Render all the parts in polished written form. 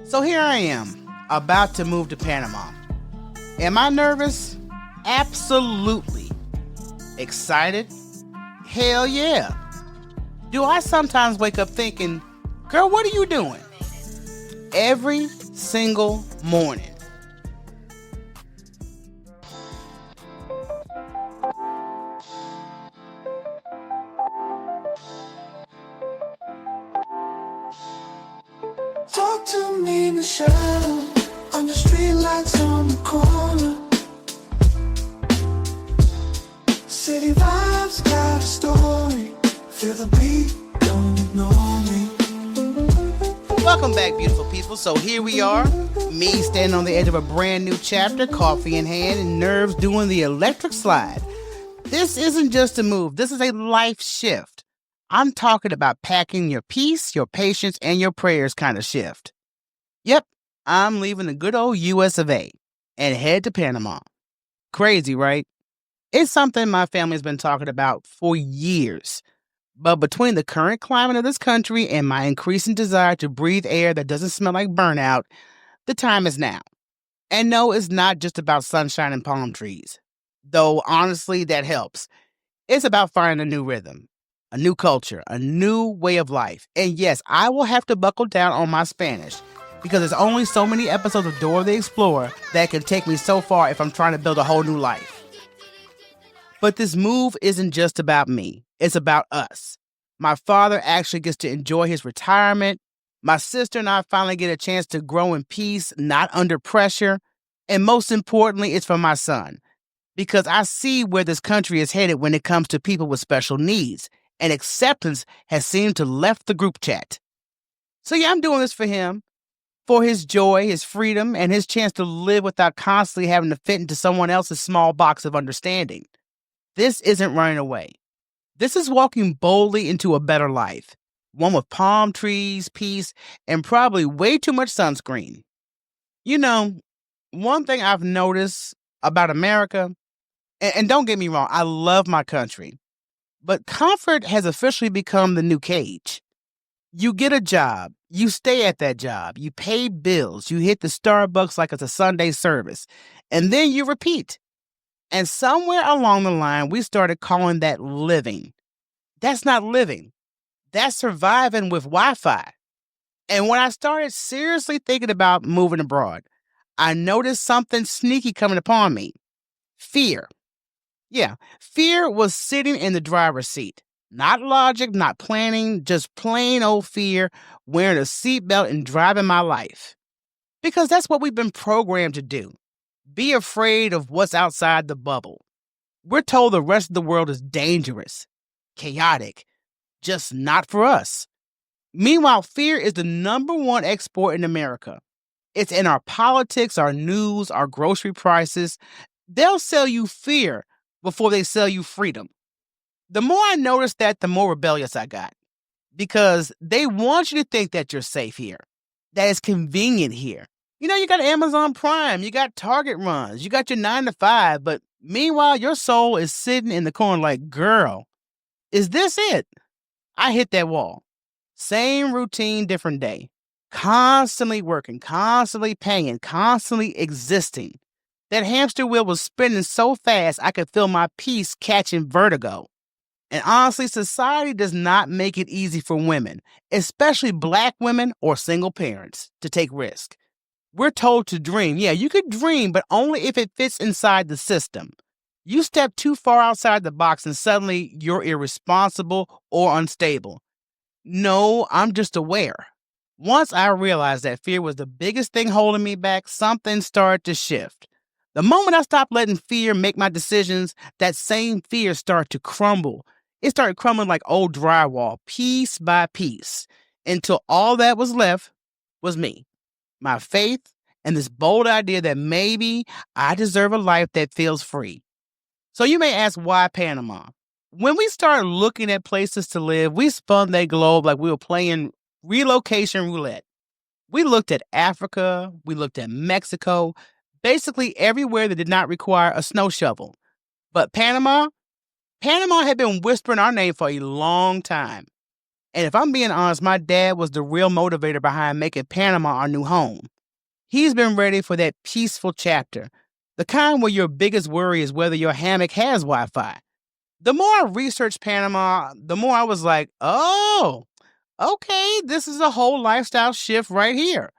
So here I am, about to move to Panama. Am I nervous? Absolutely. Excited? Hell yeah. Do I sometimes wake up thinking, girl, what are you doing? Every single morning. Talk to me, Michele, on the street lights on the corner. City vibes got a story. Feel the beat, don't ignore me. Welcome back, beautiful people. So here we are, me standing on the edge of a brand new chapter, coffee in hand and nerves doing the electric slide. This isn't just a move, this is a life shift. I'm talking about packing your peace, your patience, and your prayers kind of shift. Yep, I'm leaving the good old US of A and head to Panama. Crazy, right? It's something my family's been talking about for years. But between the current climate of this country and my increasing desire to breathe air that doesn't smell like burnout, the time is now. And no, it's not just about sunshine and palm trees. Though honestly, that helps. It's about finding a new rhythm, a new culture, a new way of life. And yes, I will have to buckle down on my Spanish because there's only so many episodes of Dora the Explorer that can take me so far if I'm trying to build a whole new life. But this move isn't just about me. It's about us. My father actually gets to enjoy his retirement. My sister and I finally get a chance to grow in peace, not under pressure. And most importantly, it's for my son. Because I see where this country is headed when it comes to people with special needs. And acceptance has seemed to left the group chat. So yeah, I'm doing this for him. For his joy, his freedom, and his chance to live without constantly having to fit into someone else's small box of understanding. This isn't running away. This is walking boldly into a better life. One with palm trees, peace, and probably way too much sunscreen. You know, one thing I've noticed about America, and don't get me wrong, I love my country, but comfort has officially become the new cage. You get a job, you stay at that job, you pay bills, you hit the Starbucks like it's a Sunday service, and then you repeat. And somewhere along the line, we started calling that living. That's not living. That's surviving with Wi-Fi. And when I started seriously thinking about moving abroad, I noticed something sneaky coming upon me. Fear. Yeah, fear was sitting in the driver's seat. Not logic, not planning, just plain old fear, wearing a seatbelt and driving my life. Because that's what we've been programmed to do. Be afraid of what's outside the bubble. We're told the rest of the world is dangerous, chaotic, just not for us. Meanwhile, fear is the number one export in America. It's in our politics, our news, our grocery prices. They'll sell you fear before they sell you freedom. The more I noticed that, the more rebellious I got. Because they want you to think that you're safe here, that it's convenient here. You know, you got Amazon Prime, you got Target runs, you got your 9 to 5, but meanwhile, your soul is sitting in the corner like, girl, is this it? I hit that wall. Same routine, different day. Constantly working, constantly paying, constantly existing. That hamster wheel was spinning so fast I could feel my peace catching vertigo. And honestly, society does not make it easy for women, especially Black women or single parents, to take risks. We're told to dream. Yeah, you could dream, but only if it fits inside the system. You step too far outside the box and suddenly you're irresponsible or unstable. No, I'm just aware. Once I realized that fear was the biggest thing holding me back, something started to shift. The moment I stopped letting fear make my decisions, that same fear started to crumble. It started crumbling like old drywall, piece by piece, until all that was left was me. My faith, and this bold idea that maybe I deserve a life that feels free. So you may ask, why Panama? When we started looking at places to live, we spun that globe like we were playing relocation roulette. We looked at Africa, we looked at Mexico, basically everywhere that did not require a snow shovel. But Panama had been whispering our name for a long time. And if I'm being honest, my dad was the real motivator behind making Panama our new home. He's been ready for that peaceful chapter, the kind where your biggest worry is whether your hammock has Wi Fi. The more I researched Panama, the more I was like, oh, okay, this is a whole lifestyle shift right here.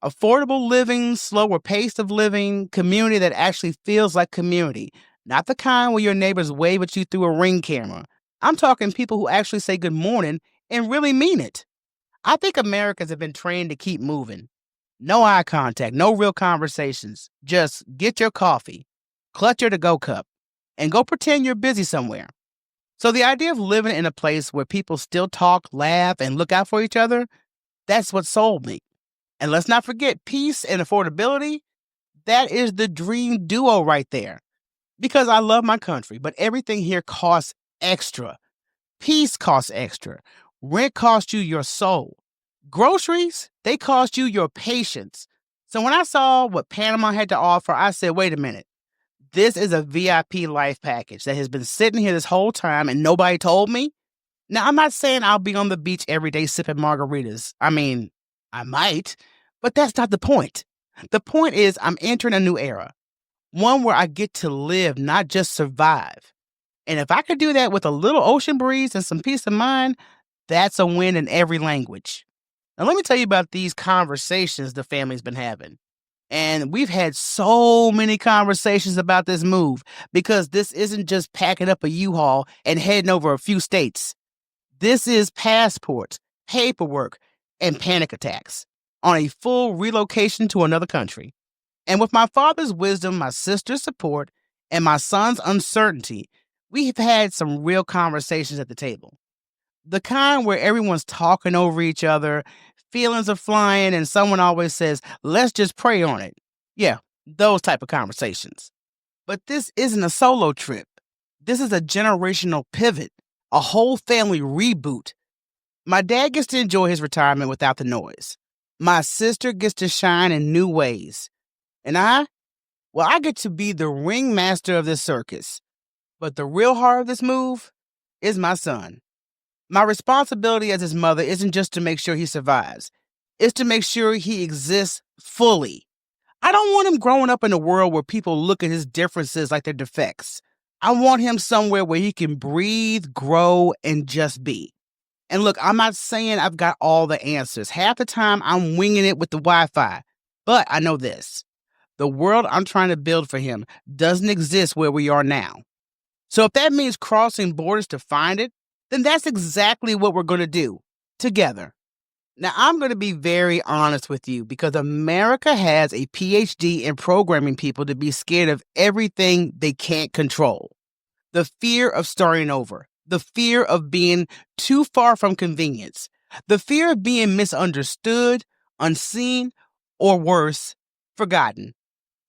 Affordable living, slower pace of living, community that actually feels like community, not the kind where your neighbors wave at you through a ring camera. I'm talking people who actually say good morning and really mean it. I think Americans have been trained to keep moving. No eye contact, no real conversations. Just get your coffee, clutch your to go cup, and go pretend you're busy somewhere. So the idea of living in a place where people still talk, laugh, and look out for each other, that's what sold me. And let's not forget peace and affordability. That is the dream duo right there. Because I love my country, but everything here costs extra. Peace costs extra. Rent costs you your soul. Groceries, they cost you your patience. So when I saw what Panama had to offer, I said, wait a minute. This is a VIP life package that has been sitting here this whole time and nobody told me. Now, I'm not saying I'll be on the beach every day sipping margaritas. I mean, I might, but that's not the point. The point is I'm entering a new era, one where I get to live, not just survive. And if I could do that with a little ocean breeze and some peace of mind, that's a win in every language. Now, let me tell you about these conversations the family's been having. And we've had so many conversations about this move because this isn't just packing up a U-Haul and heading over a few states. This is passports, paperwork, and panic attacks on a full relocation to another country. And with my father's wisdom, my sister's support, and my son's uncertainty, we've had some real conversations at the table. The kind where everyone's talking over each other, feelings are flying, and someone always says, let's just pray on it. Yeah, those type of conversations. But this isn't a solo trip. This is a generational pivot, a whole family reboot. My dad gets to enjoy his retirement without the noise. My sister gets to shine in new ways. And I get to be the ringmaster of this circus. But the real heart of this move is my son. My responsibility as his mother isn't just to make sure he survives. It's to make sure he exists fully. I don't want him growing up in a world where people look at his differences like they're defects. I want him somewhere where he can breathe, grow, and just be. And look, I'm not saying I've got all the answers. Half the time, I'm winging it with the Wi-Fi. But I know this. The world I'm trying to build for him doesn't exist where we are now. So if that means crossing borders to find it, then that's exactly what we're going to do, together. Now, I'm going to be very honest with you because America has a PhD in programming people to be scared of everything they can't control. The fear of starting over, the fear of being too far from convenience, the fear of being misunderstood, unseen, or worse, forgotten.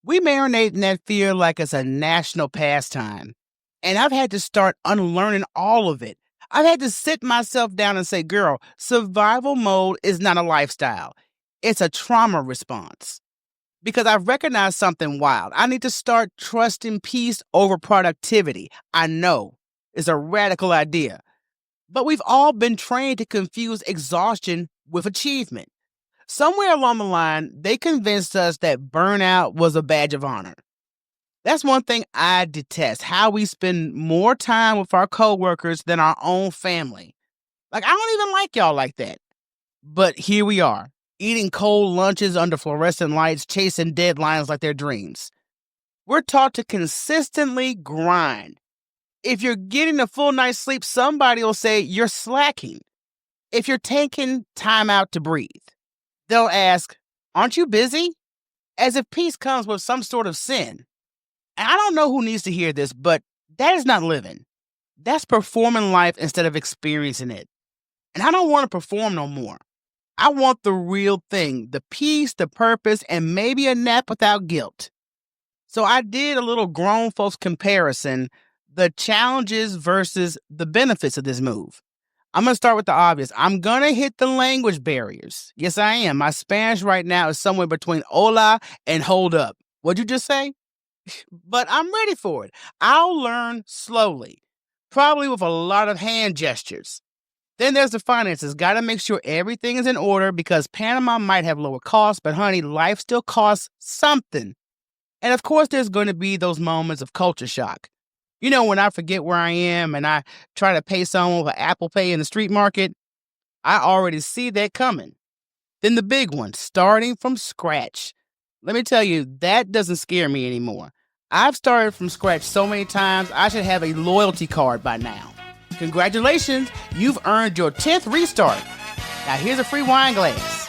We marinate in that fear like it's a national pastime. And I've had to start unlearning all of it. I've had to sit myself down and say, girl, survival mode is not a lifestyle. It's a trauma response. Because I've recognized something wild. I need to start trusting peace over productivity. I know it's a radical idea. But we've all been trained to confuse exhaustion with achievement. Somewhere along the line, they convinced us that burnout was a badge of honor. That's one thing I detest, how we spend more time with our coworkers than our own family. Like, I don't even like y'all like that. But here we are, eating cold lunches under fluorescent lights, chasing deadlines like they're dreams. We're taught to consistently grind. If you're getting a full night's sleep, somebody will say you're slacking. If you're taking time out to breathe, they'll ask, aren't you busy? As if peace comes with some sort of sin. And I don't know who needs to hear this, but that is not living. That's performing life instead of experiencing it. And I don't want to perform no more. I want the real thing, the peace, the purpose, and maybe a nap without guilt. So I did a little grown folks comparison, the challenges versus the benefits of this move. I'm going to start with the obvious. I'm going to hit the language barriers. Yes, I am. My Spanish right now is somewhere between hola and hold up. What'd you just say? But I'm ready for it. I'll learn slowly, probably with a lot of hand gestures. Then there's the finances. Got to make sure everything is in order because Panama might have lower costs, but honey, life still costs something. And of course, there's going to be those moments of culture shock. You know, when I forget where I am and I try to pay someone with Apple Pay in the street market, I already see that coming. Then the big one, starting from scratch. Let me tell you, that doesn't scare me anymore. I've started from scratch so many times, I should have a loyalty card by now. Congratulations, you've earned your 10th restart. Now here's a free wine glass.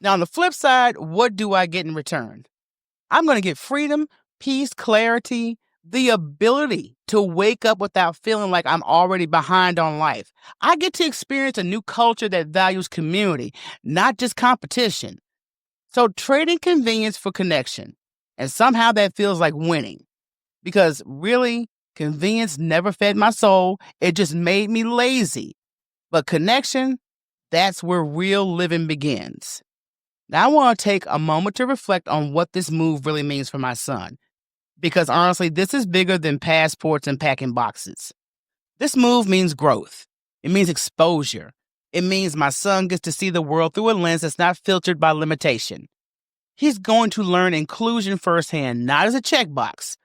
Now on the flip side, what do I get in return? I'm going to get freedom, peace, clarity, the ability to wake up without feeling like I'm already behind on life. I get to experience a new culture that values community, not just competition. So trading convenience for connection. And somehow that feels like winning. Because really, convenience never fed my soul. It just made me lazy. But connection, that's where real living begins. Now I want to take a moment to reflect on what this move really means for my son. Because honestly, this is bigger than passports and packing boxes. This move means growth. It means exposure. It means my son gets to see the world through a lens that's not filtered by limitation. He's going to learn inclusion firsthand, not as a checkbox,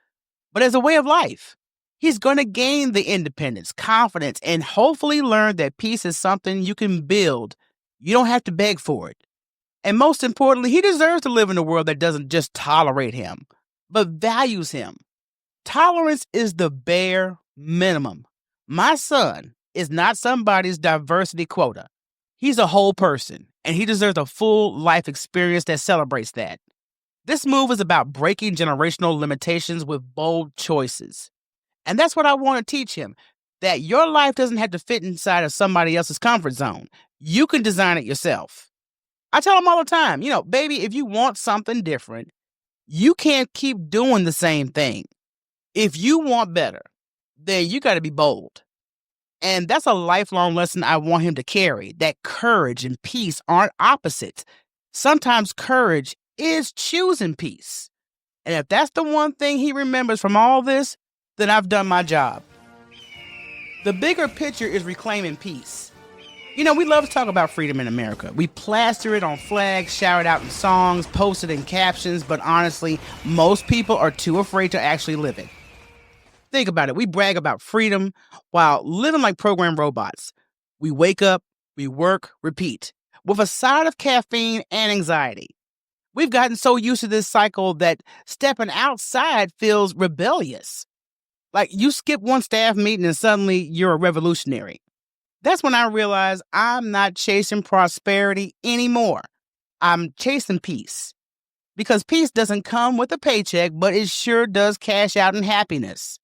but as a way of life. He's going to gain the independence, confidence, and hopefully learn that peace is something you can build. You don't have to beg for it. And most importantly, he deserves to live in a world that doesn't just tolerate him, but values him. Tolerance is the bare minimum. My son is not somebody's diversity quota. He's a whole person, and he deserves a full life experience that celebrates that. This move is about breaking generational limitations with bold choices. And that's what I want to teach him, that your life doesn't have to fit inside of somebody else's comfort zone. You can design it yourself. I tell him all the time, baby, if you want something different, you can't keep doing the same thing. If you want better, then you got to be bold. And that's a lifelong lesson I want him to carry, that courage and peace aren't opposites. Sometimes courage is choosing peace. And if that's the one thing he remembers from all this, then I've done my job. The bigger picture is reclaiming peace. We love to talk about freedom in America. We plaster it on flags, shout it out in songs, post it in captions, but honestly, most people are too afraid to actually live it. Think about it. We brag about freedom while living like programmed robots. We wake up, we work, repeat, with a side of caffeine and anxiety. We've gotten so used to this cycle that stepping outside feels rebellious. Like you skip one staff meeting and suddenly you're a revolutionary. That's when I realized I'm not chasing prosperity anymore. I'm chasing peace. Because peace doesn't come with a paycheck, but it sure does cash out in happiness.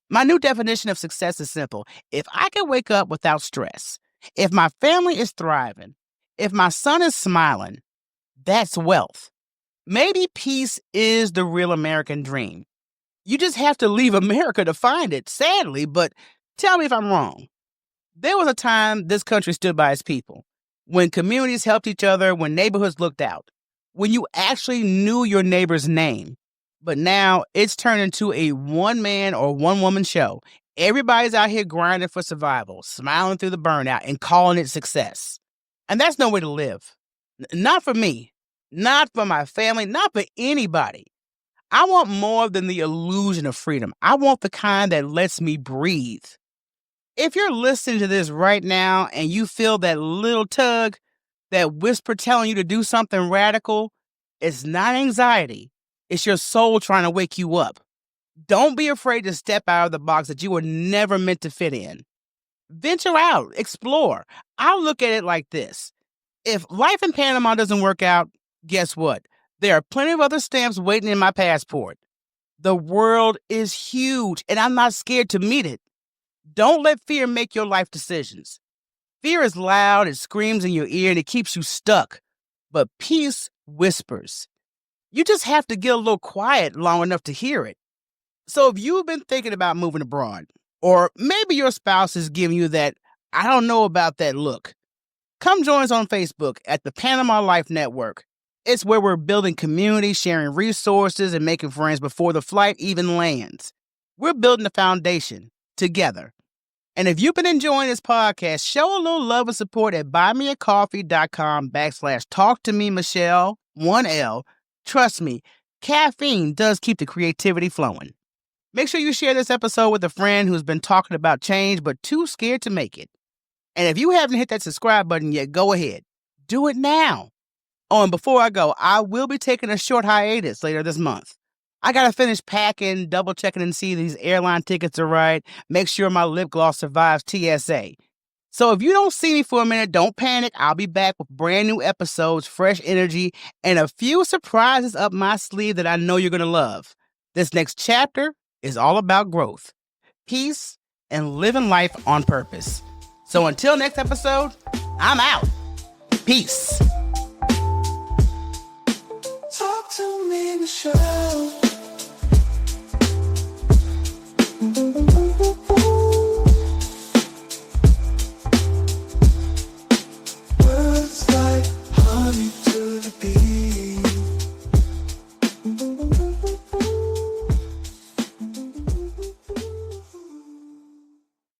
My new definition of success is simple. If I can wake up without stress, if my family is thriving, if my son is smiling, that's wealth. Maybe peace is the real American dream. You just have to leave America to find it, sadly, but tell me if I'm wrong. There was a time this country stood by its people, when communities helped each other, when neighborhoods looked out, when you actually knew your neighbor's name. But now it's turned into a one-man or one-woman show. Everybody's out here grinding for survival, smiling through the burnout, and calling it success. And that's no way to live. Not for me, not for my family, not for anybody. I want more than the illusion of freedom. I want the kind that lets me breathe. If you're listening to this right now and you feel that little tug, that whisper telling you to do something radical, it's not anxiety. It's your soul trying to wake you up. Don't be afraid to step out of the box that you were never meant to fit in. Venture out, explore. I look at it like this. If life in Panama doesn't work out, guess what? There are plenty of other stamps waiting in my passport. The world is huge, and I'm not scared to meet it. Don't let fear make your life decisions. Fear is loud, it screams in your ear, and it keeps you stuck. But peace whispers. You just have to get a little quiet long enough to hear it. So if you've been thinking about moving abroad, or maybe your spouse is giving you that, I don't know about that look, come join us on Facebook at the Panama Life Network. It's where we're building community, sharing resources, and making friends before the flight even lands. We're building a foundation together. And if you've been enjoying this podcast, show a little love and support at buymeacoffee.com/talk to me, Michele, 1L. Trust me, caffeine does keep the creativity flowing. Make sure you share this episode with a friend who's been talking about change but too scared to make it. And if you haven't hit that subscribe button yet, go ahead. Do it now. Oh, and before I go, I will be taking a short hiatus later this month. I got to finish packing, double-checking and see these airline tickets are right, make sure my lip gloss survives TSA. So if you don't see me for a minute, don't panic. I'll be back with brand new episodes, fresh energy, and a few surprises up my sleeve that I know you're going to love. This next chapter is all about growth, peace, and living life on purpose. So until next episode, I'm out. Peace.